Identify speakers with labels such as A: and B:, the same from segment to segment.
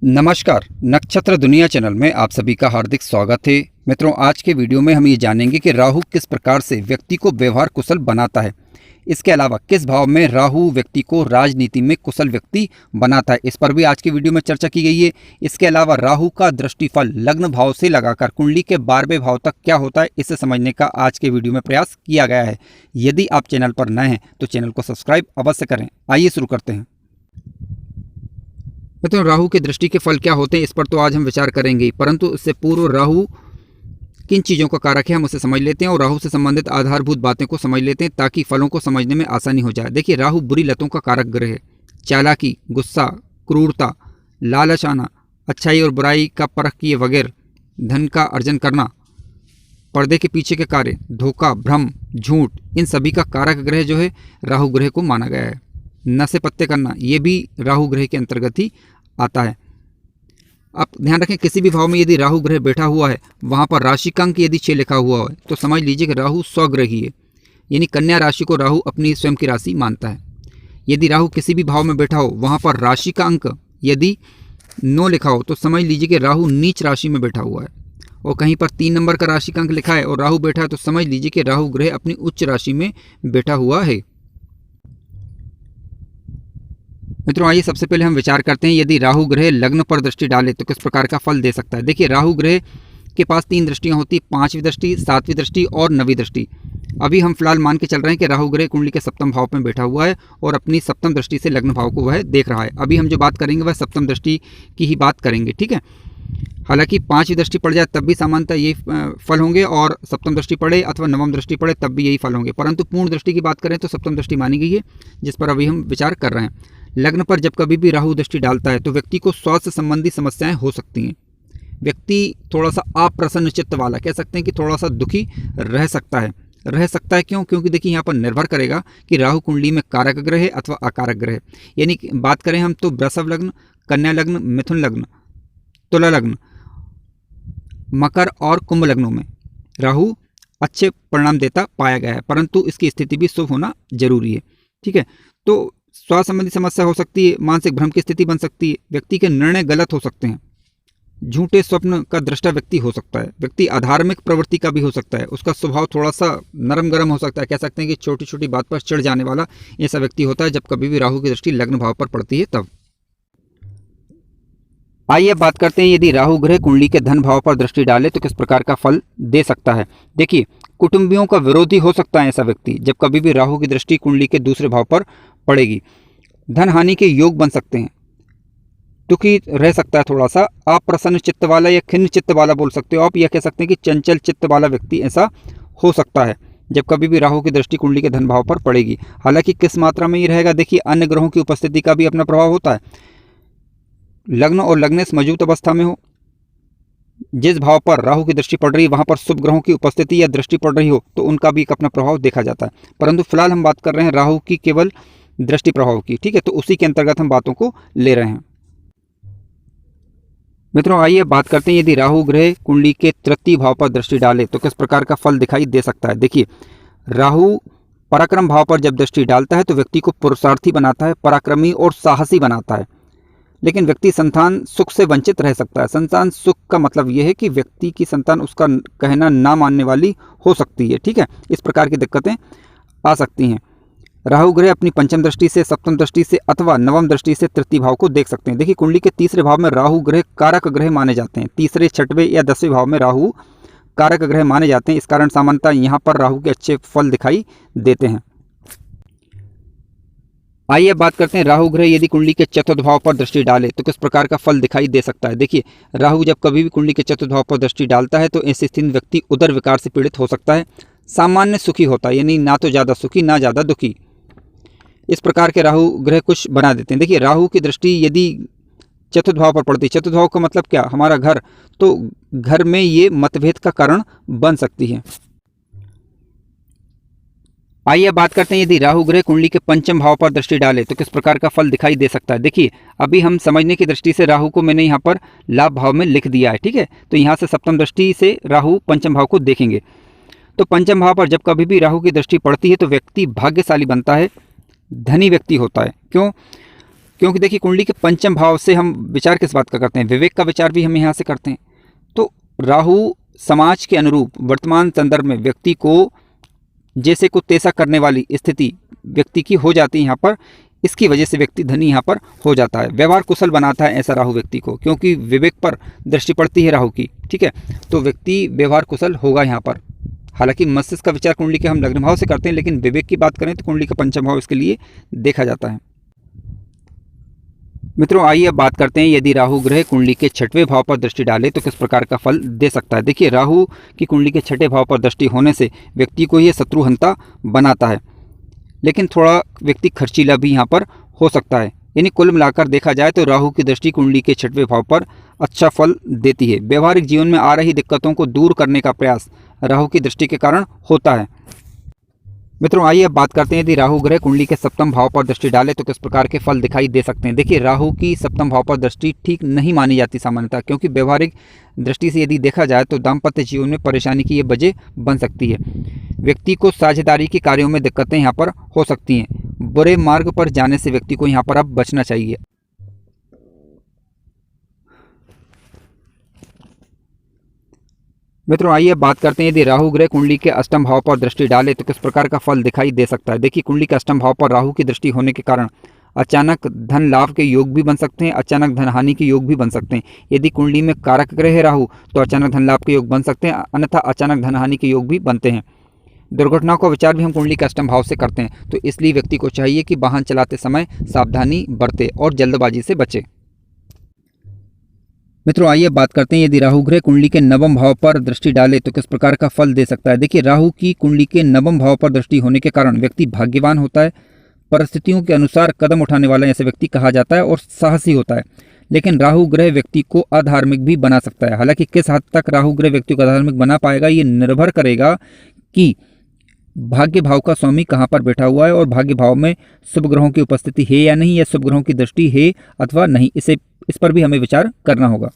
A: नमस्कार, नक्षत्र दुनिया चैनल में आप सभी का हार्दिक स्वागत है। मित्रों, आज के वीडियो में हम ये जानेंगे कि राहु किस प्रकार से व्यक्ति को व्यवहार कुशल बनाता है। इसके अलावा किस भाव में राहु व्यक्ति को राजनीति में कुशल व्यक्ति बनाता है, इस पर भी आज के वीडियो में चर्चा की गई है। इसके अलावा राहु का दृष्टिफल लग्न भाव से लगाकर कुंडली के 12वें भाव तक क्या होता है, इसे समझने का आज के वीडियो में प्रयास किया गया है। यदि आप चैनल पर नए हैं तो चैनल को सब्सक्राइब अवश्य करें। आइए शुरू करते हैं। मित्रों, राहु के दृष्टि के फल क्या होते हैं, इस पर तो आज हम विचार करेंगे, परंतु इससे पूर्व राहु किन चीज़ों का कारक है हम उसे समझ लेते हैं और राहु से संबंधित आधारभूत बातें को समझ लेते हैं ताकि फलों को समझने में आसानी हो जाए। देखिए, राहु बुरी लतों का कारक ग्रह है। चालाकी, गुस्सा, क्रूरता, लालच आना, अच्छाई और बुराई का परख किए बगैर धन का अर्जन करना, पर्दे के पीछे के कार्य, धोखा, भ्रम, झूठ, इन सभी का कारक ग्रह जो है राहु ग्रह को माना गया है। नशे पत्ते करना, ये भी राहु ग्रह के अंतर्गत ही आता है। आप ध्यान रखें, किसी भी भाव में यदि राहु ग्रह बैठा हुआ है, वहाँ पर राशि का अंक यदि 6 लिखा हुआ है तो समझ लीजिए कि राहु स्वग्रही है, यानी कन्या राशि को राहु अपनी स्वयं की राशि मानता है। यदि राहु किसी भी भाव में बैठा हो, वहाँ पर राशि का अंक यदि 9 लिखा हो तो समझ लीजिए कि राहु नीच राशि में बैठा हुआ है। और कहीं पर 3 नंबर का राशि का अंक लिखा है और राहु बैठा है तो समझ लीजिए कि राहु ग्रह अपनी उच्च राशि में बैठा हुआ है। मित्रों, आइए सबसे पहले हम विचार करते हैं, यदि राहु ग्रह लग्न पर दृष्टि डाले तो किस प्रकार का फल दे सकता है। देखिए, राहु ग्रह के पास 3 दृष्टियां होती, 5वीं दृष्टि, 7वीं दृष्टि और 9वीं दृष्टि। अभी हम फिलहाल मान के चल रहे हैं कि राहु ग्रह कुंडली के 7वें भाव में बैठा हुआ है और अपनी 7वीं दृष्टि से लग्न भाव को वह देख रहा है। अभी हम जो बात करेंगे वह 7वीं दृष्टि की ही बात करेंगे, ठीक है। हालांकि 5वीं दृष्टि पड़ जाए तब भी सामान्यतः यही फल होंगे और 7वीं दृष्टि पड़े अथवा 9वीं दृष्टि पड़े तब भी यही फल होंगे, परंतु पूर्ण दृष्टि की बात करें तो 7वीं दृष्टि मानी गई है, जिस पर अभी हम विचार कर रहे हैं। लग्न पर जब कभी भी राहु दृष्टि डालता है तो व्यक्ति को स्वास्थ्य संबंधी समस्याएं हो सकती हैं। व्यक्ति थोड़ा सा अप्रसन्न चित्त वाला, कह सकते हैं कि थोड़ा सा दुखी रह सकता है। क्यों? क्योंकि देखिए, यहाँ पर निर्भर करेगा कि राहु कुंडली में कारक ग्रह है अथवा अकारक ग्रह है। यानी बात करें हम तो वृषभ लग्न, कन्या लग्न, मिथुन लग्न, तुला लग्न, मकर और कुंभ लग्नों में राहु अच्छे परिणाम देता पाया गया है, परंतु इसकी स्थिति भी शुभ होना जरूरी है, ठीक है। तो स्वास्थ्य संबंधी समस्या हो सकती है, मानसिक भ्रम की स्थिति बन सकती है, व्यक्ति के निर्णय गलत हो सकते हैं, झूठे स्वप्न का दृष्टा व्यक्ति हो सकता है, व्यक्ति अधार्मिक प्रवृत्ति का भी हो सकता है, उसका स्वभाव थोड़ा सा नरम गरम हो सकता है, कह सकते हैं कि छोटी छोटी बात पर चिढ़ जाने वाला ऐसा व्यक्ति होता है जब कभी भी राहु की दृष्टि लग्न भाव पर पड़ती है तब। आइए अब बात करते हैं, यदि राहु ग्रह कुंडली के धन भाव पर दृष्टि डाले तो किस प्रकार का फल दे सकता है। देखिए, कुटुंबियों का विरोधी हो सकता है ऐसा व्यक्ति जब कभी भी राहु की दृष्टि कुंडली के दूसरे भाव पर पड़ेगी। धन हानि के योग बन सकते हैं, दुखी रह सकता है, थोड़ा सा अप्रसन्न चित्त वाला या खिन्न चित्त वाला बोल सकते हो आप, या कह सकते हैं कि चंचल चित्त वाला व्यक्ति ऐसा हो सकता है जब कभी भी राहु की दृष्टि कुंडली के धन भाव पर पड़ेगी। हालांकि किस मात्रा में ये रहेगा, देखिए, अन्य ग्रहों की उपस्थिति का भी अपना प्रभाव होता है। लग्न और लग्नेश मजबूत अवस्था में हो, जिस भाव पर राहु की दृष्टि पड़ रही है वहां पर शुभ ग्रहों की उपस्थिति या दृष्टि पड़ रही हो तो उनका भी एक अपना प्रभाव देखा जाता है, परंतु फिलहाल हम बात कर रहे हैं राहु की केवल दृष्टि प्रभाव की, ठीक है। तो उसी के अंतर्गत हम बातों को ले रहे हैं। मित्रों, आइए बात करते हैं, यदि राहु ग्रह कुंडली के 3य भाव पर दृष्टि डाले तो किस प्रकार का फल दिखाई दे सकता है। देखिए, राहु पराक्रम भाव पर जब दृष्टि डालता है तो व्यक्ति को पुरुषार्थी बनाता है, पराक्रमी और साहसी बनाता है, लेकिन व्यक्ति संतान सुख से वंचित रह सकता है। संतान सुख का मतलब यह है कि व्यक्ति की संतान उसका कहना ना मानने वाली हो सकती है, ठीक है। इस प्रकार की दिक्कतें आ सकती हैं। राहु ग्रह अपनी 5वीं दृष्टि से, 7वीं दृष्टि से अथवा 9वीं दृष्टि से 3य भाव को देख सकते हैं। देखिए, कुंडली के तीसरे भाव में राहु ग्रह कारक ग्रह माने जाते हैं। तीसरे, 6वें या 10वें भाव में राहु कारक ग्रह माने जाते हैं, इस कारण सामान्यतः यहाँ पर राहु के अच्छे फल दिखाई देते हैं। आइए अब बात करते हैं, राहु ग्रह यदि कुंडली के 4th भाव पर दृष्टि डाले तो किस प्रकार का फल दिखाई दे सकता है। देखिए, राहु जब कभी भी कुंडली के 4th भाव पर दृष्टि डालता है तो ऐसी स्थिति व्यक्ति उदर विकार से पीड़ित हो सकता है, सामान्य सुखी होता है, यानी ना तो ज़्यादा सुखी ना ज़्यादा दुखी। इस प्रकार के राहु ग्रह कुछ बना देते हैं। देखिए, राहु की दृष्टि यदि 4th भाव पर पड़ती है, 4th भाव का मतलब क्या, हमारा घर, तो घर में ये मतभेद का कारण बन सकती है। आइए बात करते हैं, यदि राहु ग्रह कुंडली के 5वें भाव पर दृष्टि डाले तो किस प्रकार का फल दिखाई दे सकता है। देखिए, अभी हम समझने की दृष्टि से राहु को मैंने यहाँ पर लाभ भाव में लिख दिया है, ठीक है। तो यहाँ से 7वीं दृष्टि से राहु 5वें भाव को देखेंगे तो 5वें भाव पर जब कभी भी राहु की दृष्टि पड़ती है तो व्यक्ति भाग्यशाली बनता है, धनी व्यक्ति होता है। क्यों? क्योंकि देखिए कुंडली के पंचम भाव से हम विचार किस बात का करते हैं, विवेक का विचार भी हम यहाँ से करते हैं। तो राहु समाज के अनुरूप वर्तमान संदर्भ में व्यक्ति को जैसे को तैसा करने वाली स्थिति व्यक्ति की हो जाती है यहाँ पर। इसकी वजह से व्यक्ति धनी यहाँ पर हो जाता है, व्यवहार कुशल बनाता है ऐसा राहु व्यक्ति को, क्योंकि विवेक पर दृष्टि पड़ती है राहु की, ठीक है। तो व्यक्ति व्यवहार कुशल होगा यहाँ पर। हालांकि मस्तिष्क का विचार कुंडली के हम लग्न भाव से करते हैं, लेकिन विवेक की बात करें तो कुंडली का पंचम भाव इसके लिए देखा जाता है। मित्रों आइए अब बात करते हैं, यदि राहु ग्रह कुंडली के छठवें भाव पर दृष्टि डाले तो किस प्रकार का फल दे सकता है। देखिए राहु की कुंडली के छठे भाव पर दृष्टि होने से व्यक्ति को ये शत्रुहंता बनाता है, लेकिन थोड़ा व्यक्ति खर्चीला भी यहाँ पर हो सकता है। यानी कुल मिलाकर देखा जाए तो राहु की दृष्टि कुंडली के छठवें भाव पर अच्छा फल देती है। व्यवहारिक जीवन में आ रही दिक्कतों को दूर करने का प्रयास राहु की दृष्टि के कारण होता है। मित्रों आइए अब बात करते हैं, यदि राहु ग्रह कुंडली के सप्तम भाव पर दृष्टि डाले तो किस प्रकार के फल दिखाई दे सकते हैं। देखिए राहु की सप्तम भाव पर दृष्टि ठीक नहीं मानी जाती सामान्यतः, क्योंकि व्यवहारिक दृष्टि से यदि देखा जाए तो दाम्पत्य जीवन में परेशानी की ये वजह बन सकती है। व्यक्ति को साझेदारी के कार्यों में दिक्कतें यहाँ पर हो सकती हैं। बुरे मार्ग पर जाने से व्यक्ति को यहाँ पर अब बचना चाहिए। मित्रों आइए बात करते हैं, यदि राहु ग्रह कुंडली के अष्टम भाव पर दृष्टि डाले तो किस प्रकार का फल दिखाई दे सकता है। देखिए कुंडली के अष्टम भाव पर राहु की दृष्टि होने के कारण अचानक धन लाभ के योग भी बन सकते हैं, अचानक धन हानि के योग भी बन सकते हैं। यदि कुंडली में कारक ग्रह है राहु तो अचानक धन लाभ के योग बन सकते हैं, अन्यथा अचानक धन हानि के योग भी बनते हैं। दुर्घटनाओं का विचार भी हम कुंडली के अष्टम भाव से करते हैं, तो इसलिए व्यक्ति को चाहिए कि वाहन चलाते समय सावधानी बरते और जल्दबाजी से बचे। मित्रों आइए बात करते हैं, यदि राहु ग्रह कुंडली के नवम भाव पर दृष्टि डाले तो किस प्रकार का फल दे सकता है। देखिए राहु की कुंडली के नवम भाव पर दृष्टि होने के कारण व्यक्ति भाग्यवान होता है, परिस्थितियों के अनुसार कदम उठाने वाला ऐसे व्यक्ति कहा जाता है और साहसी होता है। लेकिन राहु ग्रह व्यक्ति को अधार्मिक भी बना सकता है। हालांकि किस हद तक राहु ग्रह व्यक्ति को अधार्मिक बना पाएगा ये निर्भर करेगा कि भाग्य भाव का स्वामी कहाँ पर बैठा हुआ है और भाग्य भाव में शुभ ग्रहों की उपस्थिति है या नहीं, या शुभ ग्रहों की दृष्टि है अथवा नहीं, इस पर भी हमें विचार करना होगा।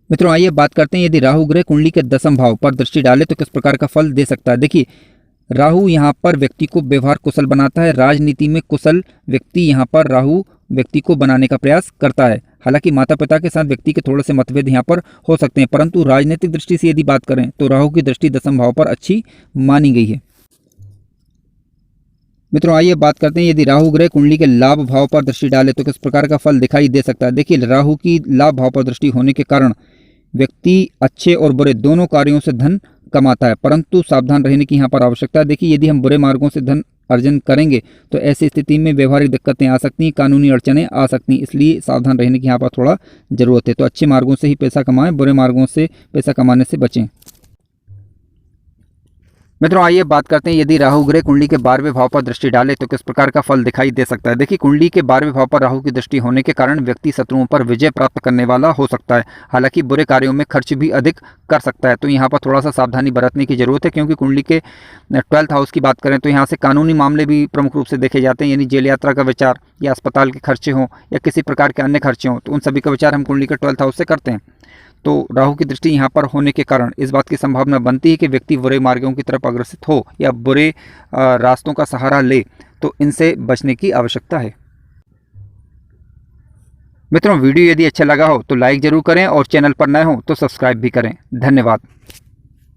A: मित्रों आइए बात करते हैं, यदि राहु ग्रह कुंडली के दसम भाव पर दृष्टि डाले तो किस प्रकार का फल दे सकता है। देखिए राहु यहाँ पर व्यक्ति को व्यवहार कुशल बनाता है, राजनीति में कुशल व्यक्ति यहाँ पर राहु व्यक्ति को बनाने का प्रयास करता है। हालांकि माता पिता के साथ व्यक्ति के थोड़े से मतभेद यहाँ पर हो सकते हैं, परंतु राजनीतिक दृष्टि से यदि बात करें तो राहु की दृष्टि दसम भाव पर अच्छी मानी गई है। मित्रों आइए बात करते हैं, यदि राहु ग्रह कुंडली के लाभ भाव पर दृष्टि डाले तो किस प्रकार का फल दिखाई दे सकता है। देखिए राहु की लाभ भाव पर दृष्टि होने के कारण व्यक्ति अच्छे और बुरे दोनों कार्यों से धन कमाता है, परंतु सावधान रहने की यहाँ पर आवश्यकता है। देखिए यदि हम बुरे मार्गों से धन अर्जन करेंगे तो ऐसी स्थिति में व्यवहारिक दिक्कतें आ सकती हैं, कानूनी अड़चनें आ सकती हैं, इसलिए सावधान रहने की यहाँ पर थोड़ा जरूरत है। तो अच्छे मार्गों से ही पैसा कमाएं, बुरे मार्गों से पैसा कमाने से बचें। मित्रों आइए बात करते हैं, यदि राहु ग्रह कुंडली के 12वें भाव पर दृष्टि डाले तो किस प्रकार का फल दिखाई दे सकता है। देखिए कुंडली के 12वें भाव पर राहु की दृष्टि होने के कारण व्यक्ति शत्रुओं पर विजय प्राप्त करने वाला हो सकता है। हालांकि बुरे कार्यों में खर्च भी अधिक कर सकता है, तो यहाँ पर थोड़ा सा सावधानी बरतने की जरूरत है, क्योंकि कुंडली के 12th हाउस की बात करें तो यहाँ से कानूनी मामले भी प्रमुख रूप से देखे जाते हैं। यानी जेल यात्रा का विचार या अस्पताल के खर्चे हों या किसी प्रकार के अन्य खर्चे हों, तो उन सभी का विचार हम कुंडली के 12th हाउस से करते हैं। तो राहु की दृष्टि यहाँ पर होने के कारण इस बात की संभावना बनती है कि व्यक्ति बुरे मार्गों की तरफ अग्रसित हो या बुरे रास्तों का सहारा ले, तो इनसे बचने की आवश्यकता है। मित्रों वीडियो यदि अच्छा लगा हो तो लाइक जरूर करें और चैनल पर नए हो तो सब्सक्राइब भी करें। धन्यवाद।